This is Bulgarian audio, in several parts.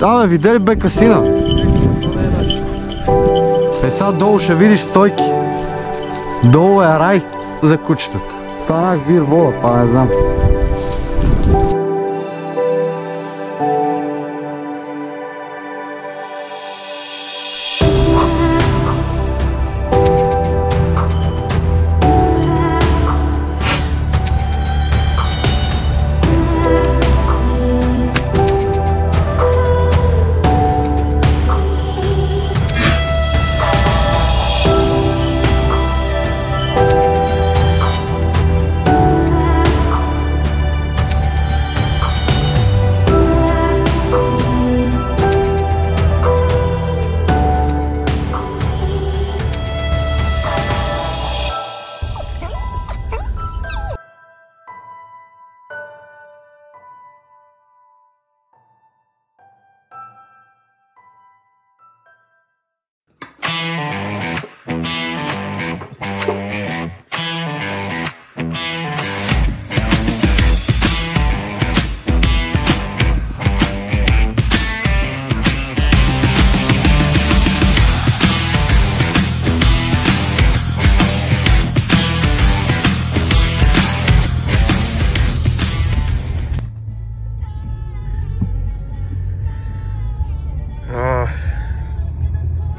Да бе, видели бе касина? Е, сега долу ще видиш стойки. Долу е рай за кучетата. Станах вир вода, па не знам.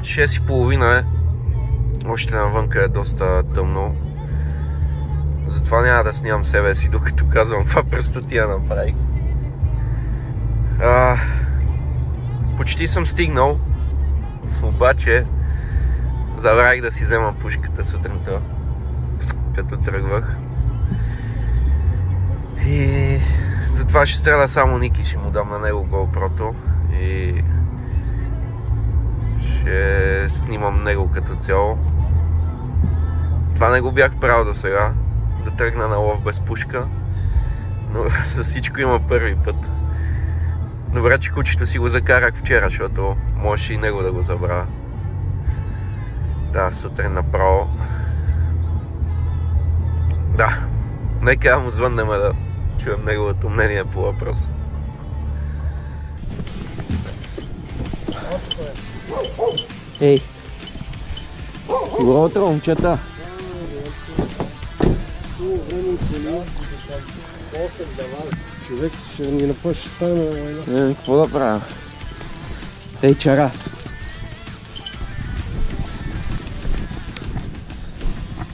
Шест и половина е. Още навънка е доста тъмно. Затова няма да снимам себе си, докато казвам каква пръстотия направих. Почти съм стигнал, обаче забравих да си взема пушката сутринта, като тръгвах. И затова ще стреля само Ники, ще му дам на него GoPro-то и ще снимам него като цяло. Това не го бях правил до сега, да тръгна на лов без пушка, но за всичко има първи път. Добре, че кучето си го закарах вчера, защото можеше и него да го забравя. Да, сутрин направо. Да, нека му звъннем да чуем неговото мнение по въпроса. Ей! Добро утро, момчета! Човек ще ни напъш, ще стане на война. Какво да правя? Ей, чара!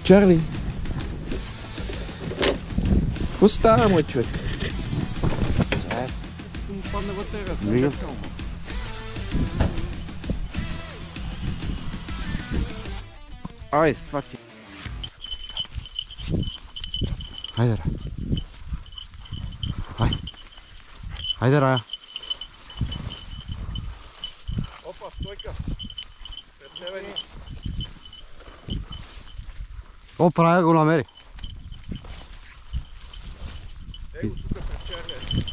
Чарли! Какво става, мой човек? Ай, това ти. Хайде, Рая. Хайде, Рая. Опа, стойка. Пред тебе ни. Опа, Рая го намери. Ей го тука пред черния.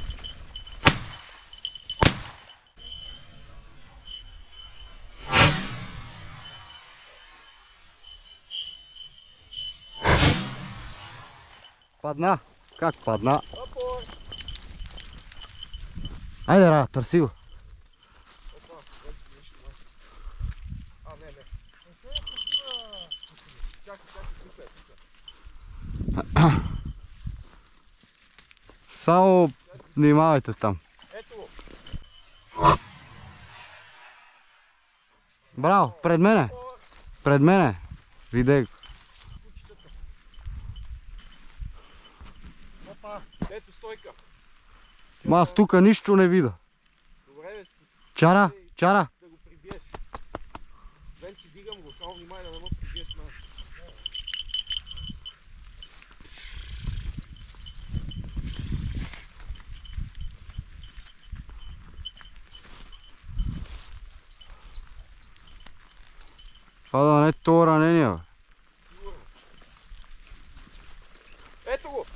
Падна. Как падна? Айде, Рая, търси го. Само внимавайте там. Браво, пред мене. Пред мене. Видей го. Ето стойка. Ма аз тука нищо не видя. Добре, бе си. Чара, чара. Да го прибиеш. Вен си дигам го, само внимай да не му прибиеш на. Това да не е това ранение, бе. Ето го!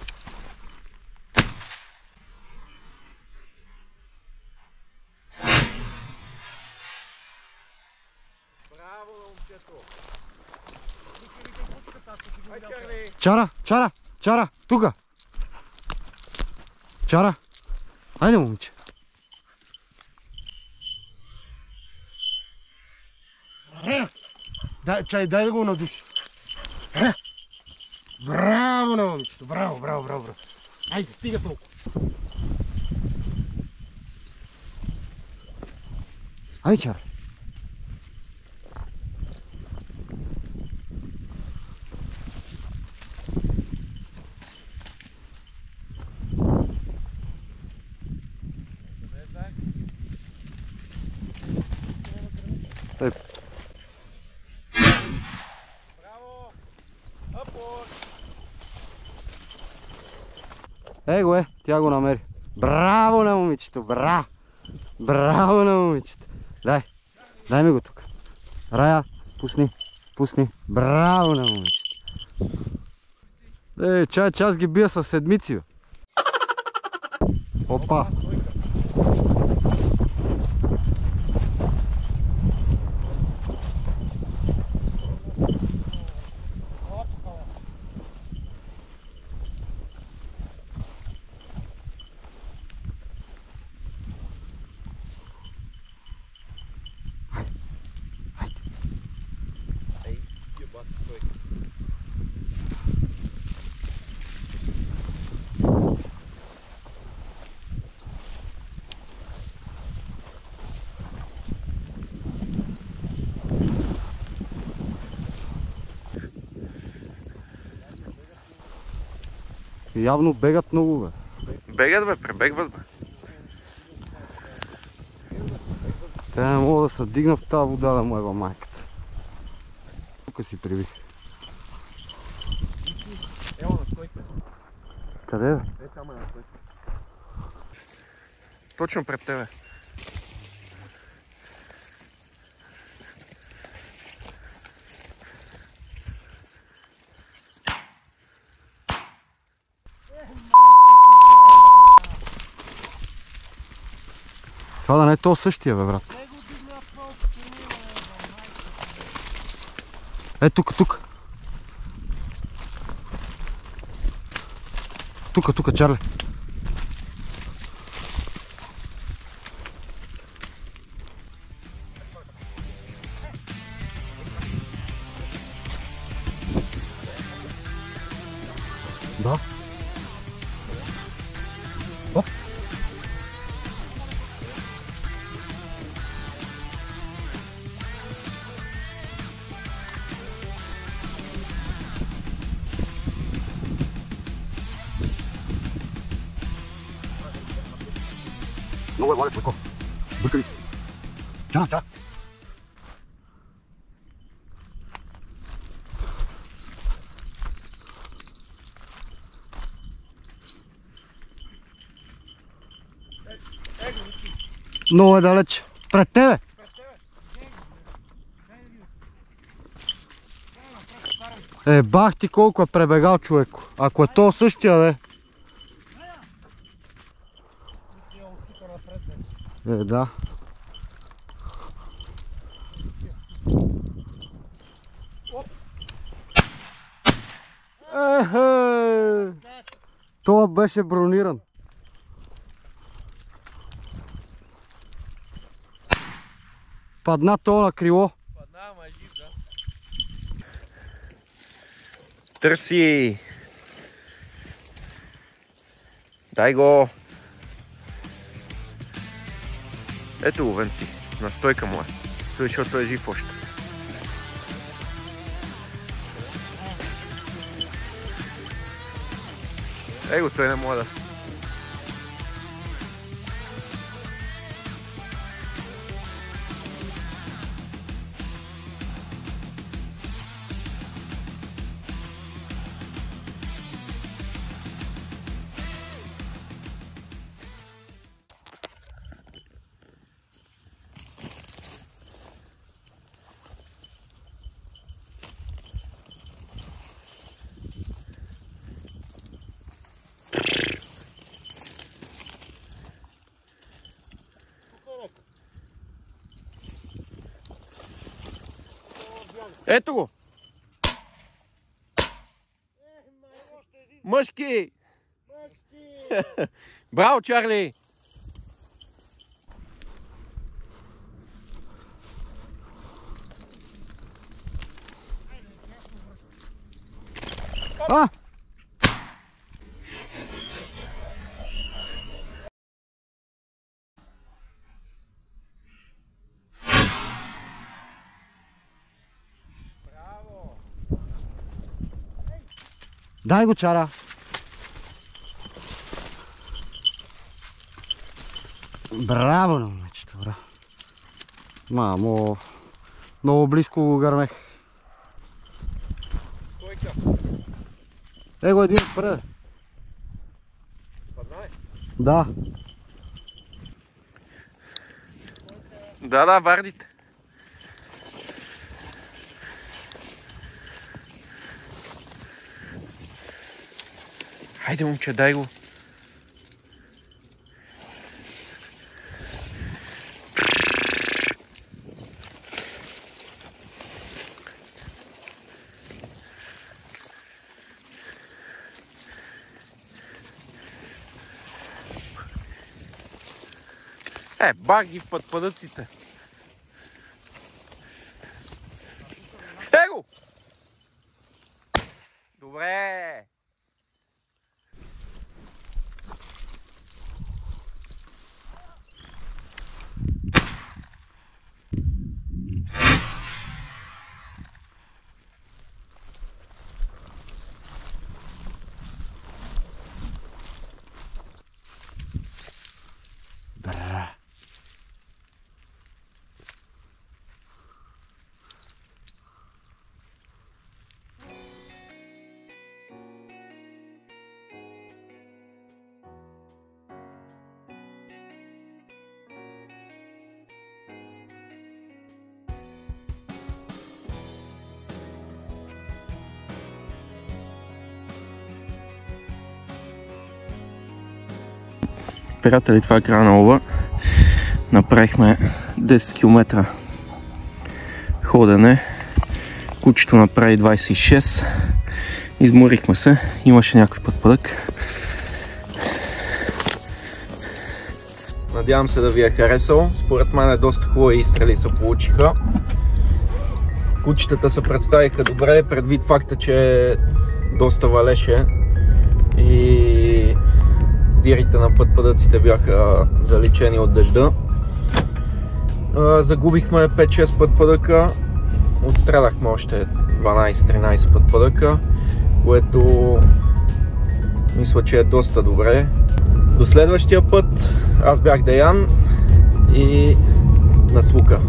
Браво, момчето! Ай, Чарли! Чара, чара, чара, тука. Чара. Айде, момче. Дай да го надуши. Браво на момичето, браво. Айде, стига толкова. Ай, чар. Браво! Апор! Го тя го намери. Браво на момичето, браво на момичето. Дай ми го тук. Рая, пусни. Браво на момичето. Аз ги бия със седмици, бе. Опа. Явно бегат много, бе. Бегат, бе, пребегват, бе. Те не мога да се дигна в тази вода да му ева майката. Тук си прибих. Ево на стойка. Къде, бе? Там е на стойка. Точно пред тебе. Това да не е то същия, бе, брат. Тук. Тук, Чарли. Да. Оп. Много е младец, леко. Бъркали. Чана. Много е далеч. Пред тебе. Бах ти колко е пребегал, човеко. Ако е то същия, де. Да. Това беше брониран. Падна то на крило. Падна, ама е жив, да. Търси! Дай го! Ето го, Венци. На стойка му е. Той, защото е жив още. Его, той не може да. Ето го! Мъжки! Браво, Чарли! А! Дай го, Чара. Браво на момичето, браво. Мамо, много близко го гърмех. Его един отпред. Да. Да, вардите. Хайде, момче, дай го. Бах ги в пътпадъците. Его! Добре! Бра. Приятели, това е края на лова. Направихме 10 км ходене. Кучето направи 26. Изморихме се. Имаше някой пътпадък. Надявам се да ви е харесало. Според мен доста хубави изстрели се получиха. Кучетата се представиха добре, предвид факта, че доста валеше и дирите на пътпадъците бяха заличени от дъжда. Загубихме 5-6 пътпадъка, отстреляхме още 12-13 пътпадъка, което мисля, че е доста добре. До следващия път, аз бях Деян и на звука.